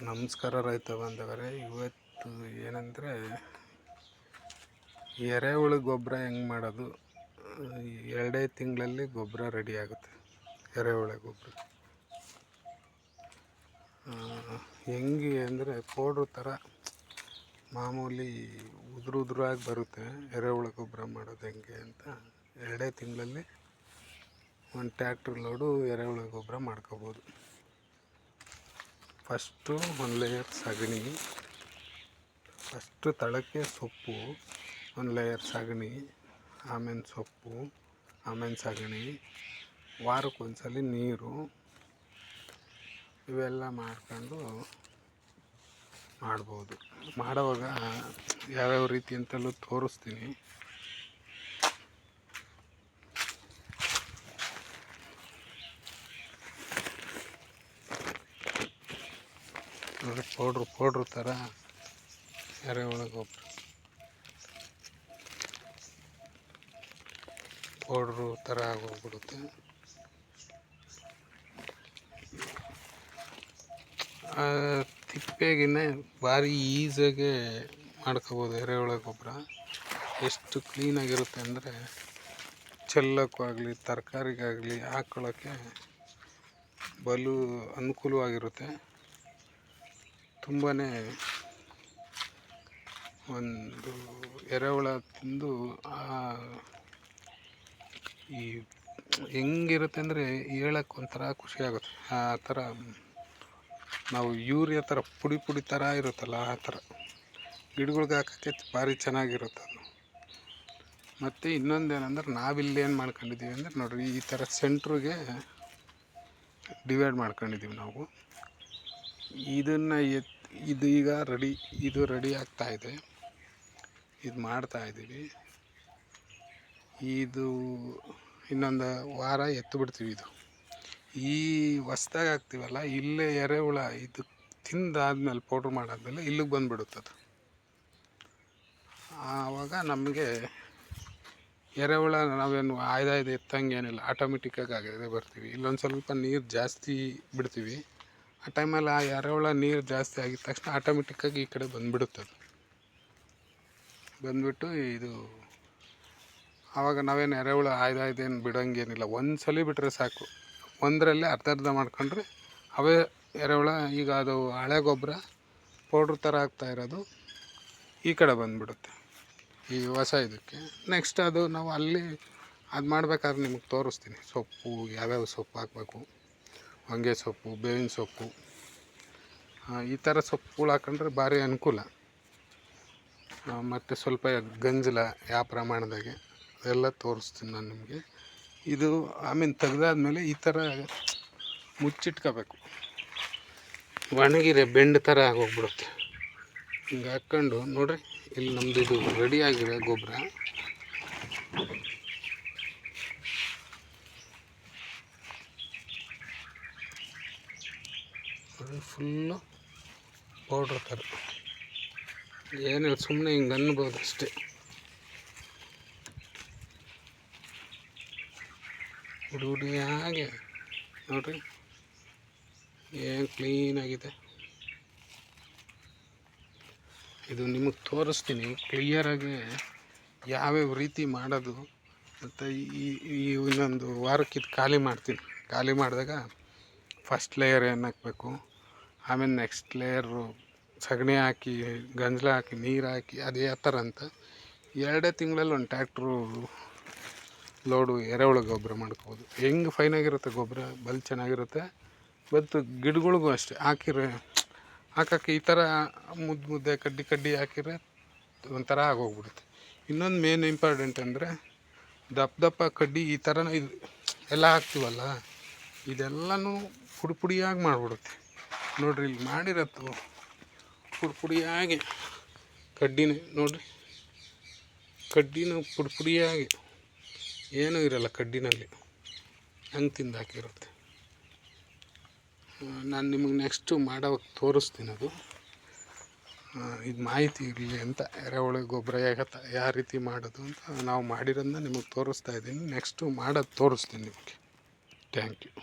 ನಮಸ್ಕಾರ ರೈತ ಬಾಂಧವರೇ. ಇವತ್ತು ಏನಂದರೆ ಎರೆಹುಳು ಗೊಬ್ಬರ ಹೆಂಗೆ ಮಾಡೋದು. 2 ತಿಂಗಳಲ್ಲಿ ಗೊಬ್ಬರ ರೆಡಿ ಆಗುತ್ತೆ. ಎರೆಹುಳು ಗೊಬ್ಬರ ಹೆಂಗೆ ಅಂದರೆ ಪೌಡ್ರ್ ಥರ ಮಾಮೂಲಿ ಉದುರಾಗಿ ಬರುತ್ತೆ. ಎರೆಹುಳು ಗೊಬ್ಬರ ಮಾಡೋದು ಹೆಂಗೆ ಅಂತ 2 ತಿಂಗಳಲ್ಲಿ ಒಂದು ಟ್ಯಾಕ್ಟ್ರ್ ಲೋಡು ಎರೆಹುಳು ಗೊಬ್ಬರ ಮಾಡ್ಕೋಬೋದು. ಫಸ್ಟು ಒಂದು ಲೇಯರ್ ಸಗಣಿ, ಫಸ್ಟು ತಳಕ್ಕೆ ಸೊಪ್ಪು, ಒಂದು ಲೇಯರ್ ಸಗಣಿ, ಆಮೇಲೆ ಸೊಪ್ಪು, ಆಮೇಲೆ ಸಗಣಿ, ವಾರಕ್ಕೊಂದ್ಸಲಿ ನೀರು, ಇವೆಲ್ಲ ಮಾಡ್ಕೊಂಡು ಮಾಡ್ಬೋದು. ಮಾಡೋವಾಗ ಯಾವ್ಯಾವ ರೀತಿ ಅಂತಲೂ ತೋರಿಸ್ತೀನಿ. ನೋಡಿ, ಪೌಡ್ರು ಥರ ಎರೆಹುಳು ಗೊಬ್ಬರ ಪೌಡ್ರು ಥರ ಆಗೋಗ್ಬಿಡುತ್ತೆ. ತಿಪ್ಪೆಗಿನ್ನ ಭಾರಿ ಈಸಿಯಾಗೆ ಮಾಡ್ಕೋಬೋದು. ಎರೆಹುಳು ಗೊಬ್ಬರ ಎಷ್ಟು ಕ್ಲೀನಾಗಿರುತ್ತೆ ಅಂದರೆ ಚೆಲ್ಲಕ್ಕೂ ಆಗಲಿ ತರಕಾರಿಗಾಗಲಿ ಹಾಕ್ಕೊಳ್ಳೋಕ್ಕೆ ಬಲು ಅನುಕೂಲವಾಗಿರುತ್ತೆ. ತುಂಬಾ ಒಂದು ಎರೆಹುಳ ತಿಂದು ಈ ಹೆಂಗಿರುತ್ತೆ ಅಂದರೆ ಹೇಳಕ್ಕೆ ಒಂಥರ ಖುಷಿ ಆಗುತ್ತೆ. ಆ ಥರ ನಾವು ಯೂರಿಯಾ ಥರ ಪುಡಿ ಥರ ಇರುತ್ತಲ್ಲ, ಆ ಥರ ಗಿಡಗಳ್ಗೆ ಹಾಕೋಕ್ಕೆ ಭಾರಿ ಚೆನ್ನಾಗಿರುತ್ತೆ ಅದು. ಮತ್ತು ಇನ್ನೊಂದೇನೆಂದ್ರೆ ನಾವಿಲ್ಲೇನು ಮಾಡ್ಕೊಂಡಿದ್ದೀವಿ ಅಂದರೆ ನೋಡಿರಿ, ಈ ಥರ ಸೆಂಟ್ರಿಗೆ ಡಿವೈಡ್ ಮಾಡ್ಕೊಂಡಿದ್ದೀವಿ ನಾವು. ಇದನ್ನು ಇದು ಈಗ ರೆಡಿ ಆಗ್ತಾಯಿದೆ. ಇದು ಮಾಡ್ತಾಯಿದ್ದೀವಿ. ಇದು ಇನ್ನೊಂದು ವಾರ ಎತ್ತು ಬಿಡ್ತೀವಿ. ಈ ಹೊಸ್ದಾಗಿ ಹಾಕ್ತೀವಲ್ಲ, ಇಲ್ಲೇ ಎರೆಹುಳ ಇದು ತಿಂದಾದ್ಮೇಲೆ ಪೌಡ್ರ್ ಮಾಡಾದ್ಮೇಲೆ ಇಲ್ಲಿಗೆ ಬಂದುಬಿಡುತ್ತದು. ಆವಾಗ ನಮಗೆ ಎರೆಹುಳ ನಾವೇನು ಆಯ್ದಾಯ್ದು ಎತ್ತಂಗೇನಿಲ್ಲ, ಆಟೋಮೆಟಿಕ್ಕಾಗಿ ಆಗಿದೆ ಬರ್ತೀವಿ. ಇಲ್ಲೊಂದು ಸ್ವಲ್ಪ ನೀರು ಜಾಸ್ತಿ ಬಿಡ್ತೀವಿ. ಆ ಟೈಮಲ್ಲಿ ಆ ಎರೆಹುಳ ನೀರು ಜಾಸ್ತಿ ಆಗಿದ ತಕ್ಷಣ ಆಟೋಮೆಟಿಕ್ಕಾಗಿ ಈ ಕಡೆ ಬಂದುಬಿಡುತ್ತದು. ಬಂದುಬಿಟ್ಟು ಇದು ಆವಾಗ ನಾವೇನು ಎರೆಹುಳ ಆಯ್ದಾಯ್ದೇನು ಬಿಡೋಂಗೇನಿಲ್ಲ. ಒಂದು ಸಲ ಬಿಟ್ಟರೆ ಸಾಕು. ಒಂದರಲ್ಲೇ ಅರ್ಧ ಮಾಡ್ಕೊಂಡ್ರೆ ಅವೇ ಎರೆಹುಳ. ಈಗ ಅದು ಹಳೆ ಗೊಬ್ಬರ ಪೌಡ್ರ್ ಥರ ಆಗ್ತಾ ಇರೋದು ಈ ಕಡೆ ಬಂದುಬಿಡುತ್ತೆ, ಈ ಹೊಸ ಇದಕ್ಕೆ. ನೆಕ್ಸ್ಟ್ ಅದು ನಾವು ಅಲ್ಲಿ ಅದು ಮಾಡ್ಬೇಕಾದ್ರೆ ನಿಮಗೆ ತೋರಿಸ್ತೀನಿ. ಸೊಪ್ಪು ಯಾವ್ಯಾವ ಸೊಪ್ಪು ಹಾಕಬೇಕು, ಹೊಂಗೆ ಸೊಪ್ಪು, ಬೇವಿನ ಸೊಪ್ಪು, ಈ ಥರ ಸೊಪ್ಪುಗಳು ಹಾಕೊಂಡ್ರೆ ಭಾರಿ ಅನುಕೂಲ. ಮತ್ತು ಸ್ವಲ್ಪ ಗಂಜಲ ಯಾವ ಪ್ರಮಾಣದಾಗೆ ಅದೆಲ್ಲ ತೋರಿಸ್ತೀನಿ ನಾನು ನಿಮಗೆ. ಇದು ಆಮೇಲೆ ತೆಗ್ದಾದ್ಮೇಲೆ ಈ ಥರ ಮುಚ್ಚಿಟ್ಕೋಬೇಕು. ಒಣಗಿರೆ ಬೆಂಡ್ ಥರ ಆಗೋಗ್ಬಿಡುತ್ತೆ. ಹಿಂಗೆ ಹಾಕ್ಕೊಂಡು ನೋಡಿರಿ, ಇಲ್ಲಿ ನಮ್ಮದು ಇದು ರೆಡಿಯಾಗಿದೆ ಗೊಬ್ಬರ. ಫುಲ್ಲು ಪೌಡ್ರ್ ಥರ ಏನಿಲ್ಲ, ಸುಮ್ಮನೆ ಹಿಂಗೆ ಅನ್ಬೋದು ಅಷ್ಟೇ. ಹುಡುಗಿಯಾಗೆ ನೋಡಿರಿ, ಏನು ಕ್ಲೀನಾಗಿದೆ. ಇದು ನಿಮಗೆ ತೋರಿಸ್ತೀನಿ ಕ್ಲಿಯರಾಗಿ ಯಾವ್ಯಾವ ರೀತಿ ಮಾಡೋದು. ಮತ್ತು ಈ ಇನ್ನೊಂದು ವಾರಕ್ಕೆ ಇದು ಖಾಲಿ ಮಾಡ್ತೀನಿ. ಖಾಲಿ ಮಾಡಿದಾಗ ಫಸ್ಟ್ ಲೇಯರ್ ಏನು ಹಾಕಬೇಕು, ಆಮೇಲೆ ನೆಕ್ಸ್ಟ್ ಲೇಯರು ಸಗಣಿ ಹಾಕಿ, ಗಂಜಲ ಹಾಕಿ, ನೀರು ಹಾಕಿ, ಅದೇ ಥರ ಅಂತ 2 ತಿಂಗಳಲ್ಲಿ ಒಂದು ಟ್ಯಾಕ್ಟ್ರು ಲೋಡು ಎರೆಹುಳು ಗೊಬ್ಬರ ಮಾಡ್ಕೋಬೋದು. ಹೆಂಗೆ ಫೈನಾಗಿರುತ್ತೆ ಗೊಬ್ಬರ, ಬಲ್ ಚೆನ್ನಾಗಿರುತ್ತೆ. ಮತ್ತು ಗಿಡಗಳಿಗೂ ಅಷ್ಟೇ ಹಾಕೋಕ್ಕೆ ಈ ಥರ ಮುದ್ದೆ ಕಡ್ಡಿ ಹಾಕಿದ್ರೆ ಒಂಥರ ಆಗೋಗ್ಬಿಡುತ್ತೆ. ಇನ್ನೊಂದು ಮೇನ್ ಇಂಪಾರ್ಟೆಂಟ್ ಅಂದರೆ ದಪ್ಪ ಕಡ್ಡಿ ಈ ಥರ ಇದು ಎಲ್ಲ ಹಾಕ್ತೀವಲ್ಲ, ಇದೆಲ್ಲನೂ ಪುಡಿಯಾಗಿ ಮಾಡಿಬಿಡುತ್ತೆ. ನೋಡಿರಿ, ಇಲ್ಲಿ ಮಾಡಿರತ್ತು ಪುಡಿಯಾಗಿ ಕಡ್ಡಿನೇ ನೋಡಿರಿ, ಕಡ್ಡಿನೂ ಪುಡಿಯಾಗಿ ಏನೂ ಇರಲ್ಲ ಕಡ್ಡಿನಲ್ಲಿ, ಹಂಗೆ ತಿಂದು ಹಾಕಿರುತ್ತೆ. ನಾನು ನಿಮಗೆ ನೆಕ್ಸ್ಟು ಮಾಡೋವಾಗ ತೋರಿಸ್ತೀನಿ. ಅದು ಇದು ಮಾಹಿತಿ ಇರಲಿ ಅಂತ ಎರೆಹುಳು ಗೊಬ್ಬರ ಯಾವ ರೀತಿ ಮಾಡೋದು ಅಂತ ನಾವು ಮಾಡಿರೋದನ್ನ ನಿಮಗೆ ತೋರಿಸ್ತಾ ಇದ್ದೀನಿ. ನೆಕ್ಸ್ಟು ಮಾಡೋದು ತೋರಿಸ್ತೀನಿ ನಿಮಗೆ. Thank you.